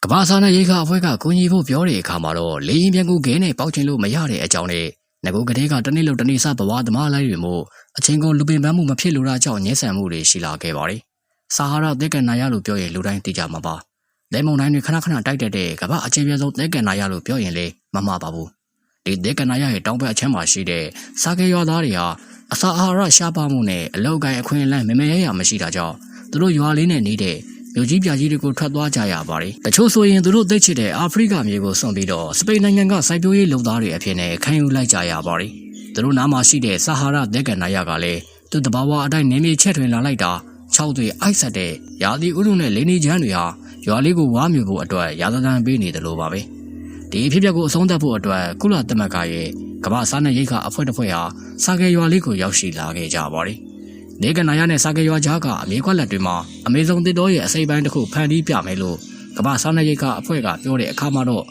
ကဘာစားနဲ့ရိခါအဖွဲ့ကကိုကြီးဖို့ပြောတဲ့အခါမှာတော့လေရင်ပြန်ကိုခဲနဲ့ပေါက်ချင်လို့မရတဲ့အကြောင်းနဲ့ငကိုကလေးကတနေ့လို့တနေ့စားဘဝသမားလိုက်တွေမို့အချင်းကိုလူပင်ပန်းမှုမဖြစ်လို့တာကြောင့်ညှင်းဆန်မှုတွေရှိလာခဲ့ပါတယ်။ဆာဟာရာသက်ကနာရလို့ပြောရင်လူတိုင်းသိကြမှာပါ။လက်မုံတိုင်းတွေခဏခဏတိုက်တက်တဲ့ကဘာအခြေပြဆုံးသက်ကနာရလို့ပြောရင်လေမမှားပါဘူး။ဒီသက်ကနာရရဲ့တောင်ဘက်အချမ်းမှာရှိတဲ့စားကေရွာသားတွေဟာအစာအာဟာရရှားပါမှုနဲ့အလောက်ကိုင်းအခွင့်အလမ်းမမရရမရှိတာကြောင့်သူတို့ရွာလေးနဲ့နေတဲ့မြို့ကြီးပြကြီးတွေကိုထွက်သွားကြရပါတယ်။တချို့ဆိုရင်သူတို့သိချစ်တဲ့အာဖရိကမြေကိုစွန့်ပြီးတော့စပိန်နိုင်ငံကစိုက်ပျိုးရေးလုပ်သားတွေအဖြစ်နဲ့ခံယူလိုက်ကြရပါတယ်။သူတို့နားမှာရှိတဲ့ဆာဟာရာသက်ကနာရကလည်းသူ့တဘာဝအတိုင်းနေမြေချက်ထွင်လာလိုက်တာ6တွေအိုက်ဆက်တဲ့ရာသီဥတုနဲ့လေနေချမ်းတွေဟာရွာလေးကိုဝါမြူဖို့အတွက်ရာသသန်ပေးနေတယ်လို့ပါပဲ။ဒီအဖြစ်အပျက်ကိုအဆုံးသတ်ဖို့အတွက်ကုလသမဂ္ဂရဲ့ကမ္ဘာစားနပ်ရိက္ခာအဖွဲ့တစ်ဖွဲ့ဟာစာကေရွာလေးကိုရောက်ရှိလာခဲ့ကြပါတယ်။ဒေကနာရနဲ့စာကေရွာကြားကအမေခွက်လက်တွေမှာအမေဇုံတစ်တော်ရဲ့အစိပ်ပိုင်းတစ်ခုဖန်တီးပြမယ်လို့ကမ္ဘာစားနပ်ရိက္ခာအဖွဲ့ကပြောတဲ့အခါမှာတော့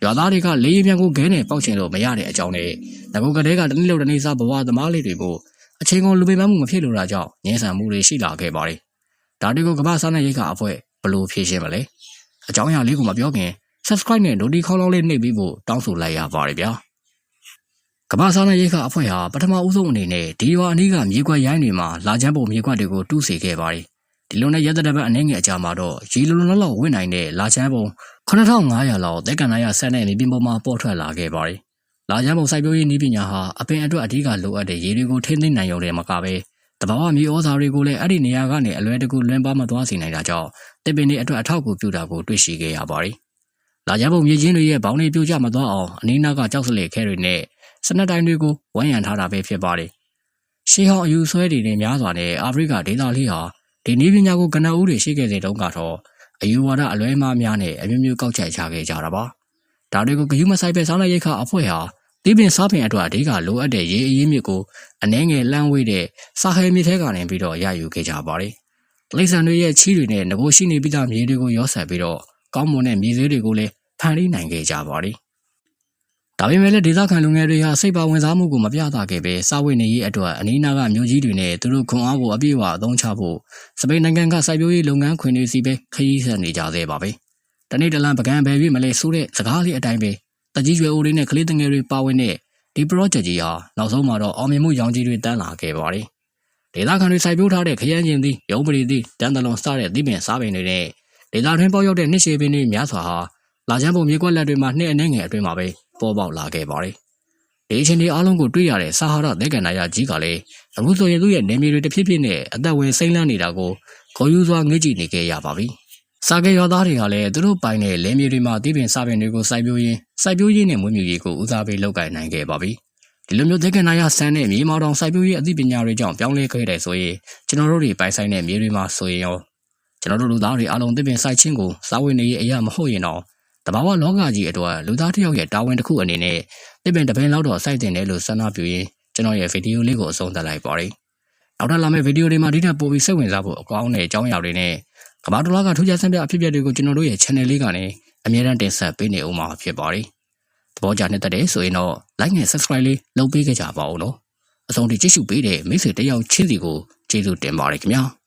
ရွာသားတွေကလေရင်ပြန်ကိုခဲနဲ့ပေါက်ချင်လို့မရတဲ့အကြောင်းနဲ့ငကိုကလေးကတနေ့လို့တနေ့စားဘဝသမားလေးတွေကိုအချိန်ကုန်လူပင်ပန်းမှုမဖြစ်လို့တာကြောင့်ညှင်းဆန်မှုတွေရှိလာခဲ့ပါတယ်။ဒါတွေကိုကမ္ဘာစားနပ်ရိက္ခာအဖွဲ့ဘယ်လိုဖြေရှင်းမလဲ။အကြောင်းအရာလေးကိုမပြောခင် subscribe နဲ့ notification ခေါင်းလေးနှိပ်ပြီးဖို့တောင်းဆိုလိုက်ရပါတယ်ဗျာ။ကမ္ဘာစားနပ်ရိက္ခာအဖွဲ့ဟာပထမဦးဆုံးအနေနဲ့ဒီရွာအနီးကမြေကွက်ရိုင်းတွေမှာလာချမ်းပုံမြေကွက်တွေကိုတူးစေခဲ့ပါတယ်။ဒီလိုနဲ့ရက်သက်တစ်ပတ်အနေငယ်အကြာမှာတော့ရေလုံလုံလောက်ဝင်နိုင်တဲ့လာချမ်းပုံ9500လောက်သက်ကနာရဆက်တဲ့မြေပြင်ပေါ်မှာပေါ်ထွက်လာခဲ့ပါတယ်။လာချမ်းပုံစိုက်ပျိုးရေးနည်းပညာဟာအပင်အတွက်အဓိကလိုအပ်တဲ့ရေတွေကိုထိန်းသိမ်းနိုင်ရုံနဲ့မကဘဲတဘာဝမြေဩဇာတွေကိုလည်းအဲ့ဒီနေရာကနေအလွယ်တကူလွှမ်းပါမသွားစေနိုင်တာကြောင့်တစ်ပင်တွေအတွက်အထောက်အကူပြုတာကိုတွေ့ရှိခဲ့ရပါတယ်။လာချမ်းပုံမြေချင်းတွေရဲ့ဘောင်းတွေပြိုကျမသွားအောင်အနီးနားကကြောက်စလေခဲတွေနဲ့စနက်တိုင်းတွေကိုဝန်းရံထားတာပဲဖြစ်ပါတယ်။ရှေးဟောင်းအယူဆွဲတွေနဲ့များစွာနဲ့အာဖရိကဒေသလေးဟာဒီနည်းပညာကိုကနအူးတွေရှိခဲ့တဲ့တုန်းကတော့အယူဝါဒအလွဲမှားများနဲ့အမျိုးမျိုးကောက်ချက်ချခဲ့ကြတာပါ။ဒါတွေကိုဂယုမဆိုင်ပဲစားနပ်ရိက္ခာအဖွဲ့ဟာဒီပင်စားပင်အတွက်အဓိကလိုအပ်တဲ့ရေအရင်းမြစ်ကိုအနှဲငယ်လှမ်းဝေးတဲ့စာဟဲမြစ်ထဲကနေပြီးတော့ရယူခဲ့ကြပါတယ်။တိရစ္ဆာန်တွေရဲ့ချီးတွေနဲ့ငကိုရှိနေပြီးသားမြေတွေကိုရောဆက်ပြီးတော့ကောင်းမွန်တဲ့မြေသေးတွေကိုလည်းဖန်တီးနိုင်ခဲ့ကြပါတယ်။ဒါပေမဲ့လည်းဒေသခံလူငယ်တွေဟာစိတ်ပါဝင်စားမှုကိုမပြသခဲ့ပဲစာဝတ်နေရေးအတွက်အနီးနားကမြို့ကြီးတွေနဲ့သူတို့ခွန်အားကိုအပြည့်အဝအသုံးချဖို့စပိန်နိုင်ငံကစိုက်ပျိုးရေးလုပ်ငန်းခွင်တွေစီပဲခရီးဆက်နေကြသေးပါပဲ။တနေ့တလန်ပကံပဲပြီးမလဲဆိုတဲ့စကားလေးအတိုင်းပဲတကြီးရွယ်အိုတွေနဲ့ကလေးငယ်တွေပါဝင်တဲ့ဒီ project ကြီးဟာနောက်ဆုံးမှာတော့အောင်မြင်မှုရောင်ကြီးတွေတန်းလာခဲ့ပါတယ်။ဒေသခံတွေစိုက်ပျိုးထားတဲ့ခရမ်းကျင်သီးရုံးပရိသီးတန်တလွန်စတဲ့သီးပင်စားပင်တွေနဲ့ဒေသတွင်းပေါက်ရောက်တဲ့နှစ်ရှည်ပင်တွေများစွာဟာလာချမ်းပုံမြေကွက်လက်တွေမှာနှစ်အနှဲငယ်အတွင်းမှာပဲပေါ်ပေါက်လာခဲ့ပါတယ်။ဒီအချိန်ဒီအားလုံးကိုတွေ့ရတဲ့ဆာဟာရာသက်ကနာရကြီးကလည်းအခုဆိုရင်သူ့ရဲ့နေမြေတွေတစ်ဖြည်းဖြည်းနဲ့အသက်ဝင်စိမ့်လန်းနေတာကိုခေါ်ယူစွာငှက်ကြည့်နေခဲ့ရပါပြီ။စာကေရွာသားတွေကလည်းသူတို့ပိုင်တဲ့လယ်မြေတွေမှာသီးပင်စားပင်တွေကိုစိုက်ပျိုးရေးနဲ့မွေးမြူရေးကိုဦးစားပေးလုပ်ကိုင်နိုင်ခဲ့ပါပြီ။ဒီလိုမျိုးသက်ကနာရဆန်းတဲ့မြေမောင်တောင်စိုက်ပျိုးရေးအသိပညာတွေကြောင့်ပြောင်းလဲခဲ့တယ်ဆိုရင်ကျွန်တော်တို့တွေပိုင်ဆိုင်တဲ့မြေတွေမှာဆိုရင်ရောကျွန်တော်တို့လူသားတွေအားလုံးသီးပင်စိုက်ခြင်းကိုစားဝတ်နေရေးအရာမဟုတ်ရင်တော့တဘာဝလောကကြီးအတွက်လူသားတစ်ယောက်ရဲ့တာဝန်တစ်ခုအနေနဲ့သစ်ပင်တစ်ပင်လောက်တော့စိုက်တင်တယ်လို့ဆန္ဒပြုရင်းကျွန်တော်ရဲ့ဗီဒီယိုလေးကိုအဆုံးသတ်လိုက်ပါတယ်။နောက်ထပ်လာမယ့်ဗီဒီယိုတွေမှာဒီထက်ပိုပြီးစိတ်ဝင်စားဖို့အကောင်းတဲ့အကြောင်းအရာတွေနဲ့ကမ္ဘာတစ်လားကထူးခြားဆန်းပြအဖြစ်အပျက်တွေကိုကျွန်တော်တို့ရဲ့ channel လေးကနေအမြဲတမ်းတင်ဆက်ပေးနေဦးမှာဖြစ်ပါတယ်။သဘောကျတဲ့ဆိုရင်တော့ like နဲ့ subscribe လေးလုပ်ပေးကြပါဦးနော်။အဆုံးထိကြည့်ရှုပေးတဲ့မိတ်ဆွေတယောက်ချင်းစီကိုကျေးဇူးတင်ပါတယ်ခင်ဗျာ။